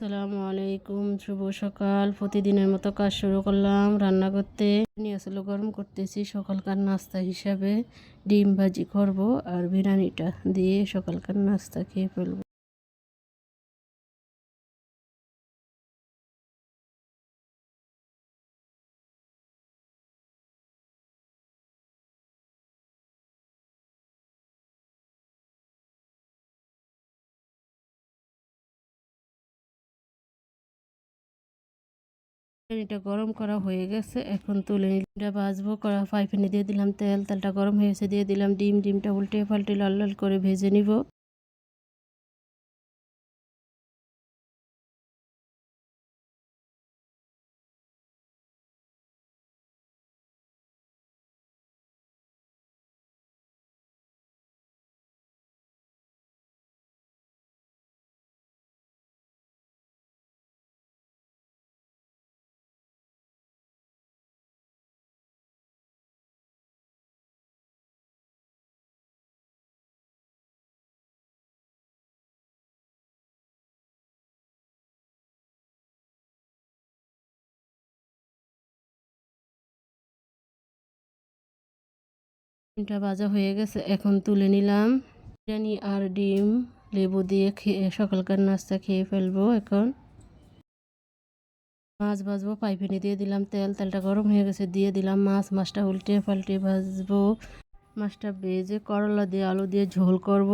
আসসালামু আলাইকুম, শুভ সকাল। প্রতিদিনের মতো কাজ শুরু করলাম রান্না করতে। নিয়ে আসলে গরম করতেছি সকালকার নাস্তা হিসাবে। ডিম ভাজি করব আর বিরিয়ানিটা দিয়ে সকালকার নাস্তা খেয়ে ফেলবো। বিরিয়ানিটা গরম করা হয়ে গেছে, এখন তুলে ডিমটা ভাজবো। কড়া ফ্রাই প্যানে দিয়ে দিলাম তেল, তেলটা গরম হয়ে গেছে, দিয়ে দিলাম ডিমটা উল্টে পাল্টে লাল লাল করে ভেজে নিব। ডিমটা ভাজা হয়ে গেছে, এখন তুলে নিলাম। বিরিয়ানি আর ডিম লেবু দিয়ে খেয়ে সকালকার নাস্তা খেয়ে ফেলবো। এখন মাছ ভাজবো, পাইপেনে দিয়ে দিলাম তেল, তেলটা গরম হয়ে গেছে, দিয়ে দিলাম মাছটা উল্টে পাল্টে ভাজবো। মাছটা ভেজে করলা দিয়ে আলু দিয়ে ঝোল করব।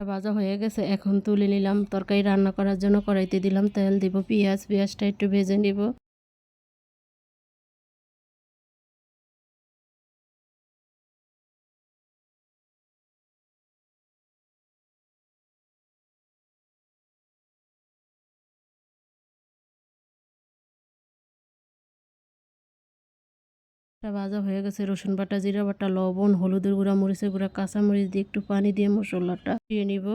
ভাজা হয়ে গেছে, এখন তুলে নিলাম। তরকারি রান্না করার জন্য কড়াইতে দিলাম তেল, দিব পেঁয়াজটা একটু ভেজে নিব। ভাজা হয়ে গেছে, রসুন বাটা, জিরা বাটা, লবণ, হলুদের গুঁড়া, মরিচের গুঁড়া, কাঁচামরিচ দিয়ে একটু পানি দিয়ে মশলাটা দিয়ে নিব।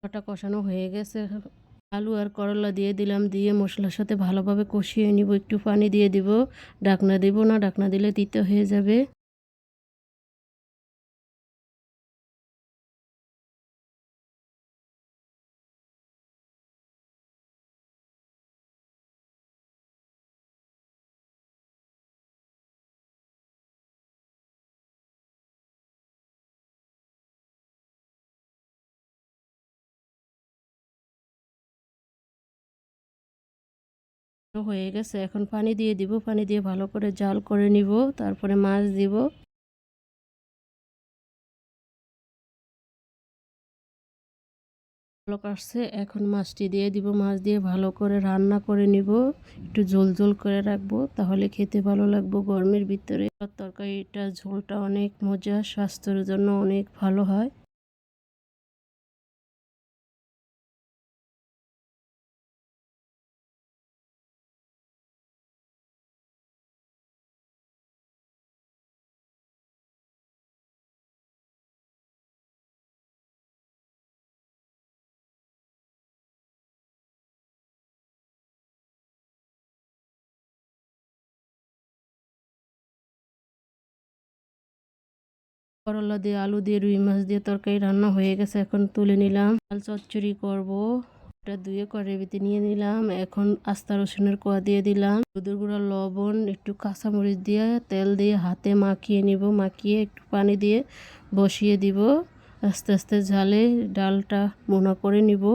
মশলাটা কষানো হয়ে গেছে, আলু আর করলা দিয়ে দিলাম, দিয়ে মশলার সাথে ভালোভাবে কষিয়ে নিব। একটু পানি দিয়ে দিব, ঢাকনা দিব না, ঢাকনা দিলে তিতো হয়ে যাবে। হয়ে গেছে, এখন পানি দিয়ে দিব, পানি দিয়ে ভালো করে জাল করে নিব, তারপরে মাছ দিব। ভালো কাটছে, এখন মাছটি দিয়ে দিব। মাছ দিয়ে ভালো করে রান্না করে নিব, একটু ঝোল ঝোল করে রাখবো, তাহলে খেতে ভালো লাগবে গরমের ভিতরে। তরকারিটা ঝোলটা অনেক মজা, স্বাস্থ্যের জন্য অনেক ভালো হয়। করলা দিয়ে আলু দিয়ে রুই মাছ দিয়ে তরকারি রান্না হয়ে গেছে, এখন তুলে নিলাম। ডাল চচ্চড়ি করব, এটা ধুয়ে কড়াইতে নিয়ে নিলাম। এখন আস্তা রসুনের কোয়া দিয়ে দিলাম, হলুদের গুঁড়া, লবণ, একটু কাঁচামরিচ দিয়ে তেল দিয়ে হাতে মাখিয়ে নিব। মাখিয়ে একটু পানি দিয়ে বসিয়ে দিব, আস্তে আস্তে ঝালে ডালটা মোনা করে নিব।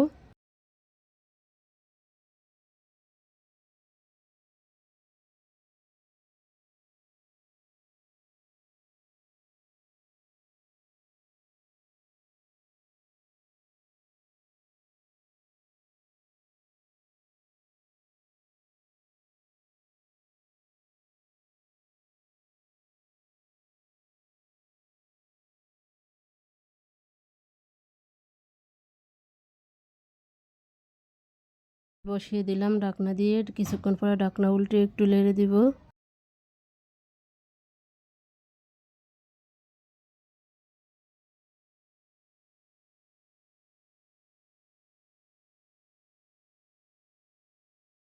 বসিয়ে দিলাম ঢাকনা দিয়ে, কিছুক্ষণ পরে ঢাকনা উল্টে একটু নেড়ে দিব।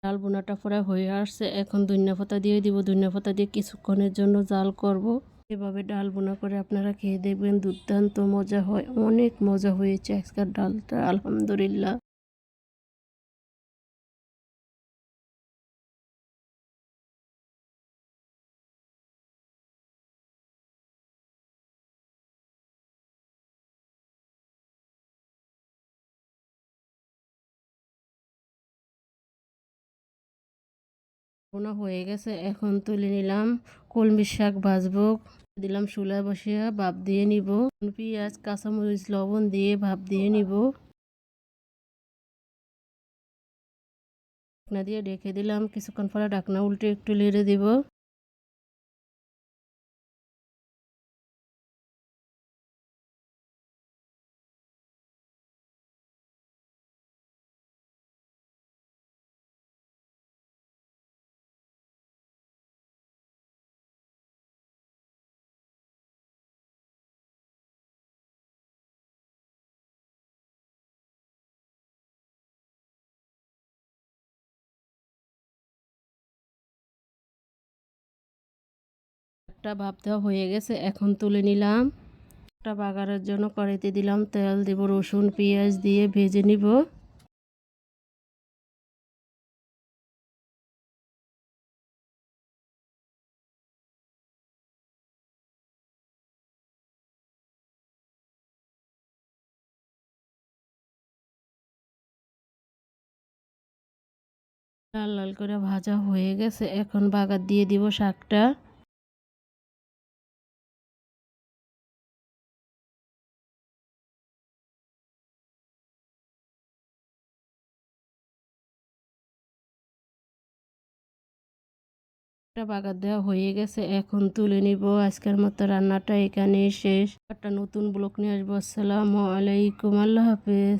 ডাল বোনাটা পরে হয়ে আসছে, এখন ধনিয়া পাতা দিয়ে দিব। ধনিয়া পাতা দিয়ে কিছুক্ষণের জন্য জাল করব। এভাবে ডাল বোনা করে আপনারা খেয়ে দেখবেন, দুর্দান্ত মজা হয়, অনেক মজা হয়েছে আজকের ডালটা, আলহামদুলিল্লাহ। বোনা হয়ে গেছে, এখন তুলে নিলাম। কলমি শাক ভাজবো, দিলাম চুলায় বসিয়ে ভাপ দিয়ে নিব। পেঁয়াজ, কাঁচামরিচ, লবণ দিয়ে ভাপ দিয়ে নিব। ঢাকনা দিয়ে ঢেকে দিলাম, কিছুক্ষণ পরে ঢাকনা উল্টে একটু নেড়ে দিব। একটা ভাপ দেওয়া হয়ে গেছে, এখন তুলে নিলাম। একটা বাগারের জন্য কড়াইতে দিলাম তেল, দিব রসুন পেঁয়াজ দিয়ে ভেজে নিব। লাল লাল করে ভাজা হয়ে গেছে, এখন বাগার দিয়ে দিব শাকটা। বাগার দেওয়া হয়ে গেছে, এখন তুলে নিব। আজকের মতো রান্নাটা এখানেই শেষ। একটা নতুন ব্লগ নিয়ে আসবো। আসসালামু আলাইকুম, আল্লাহ হাফেজ।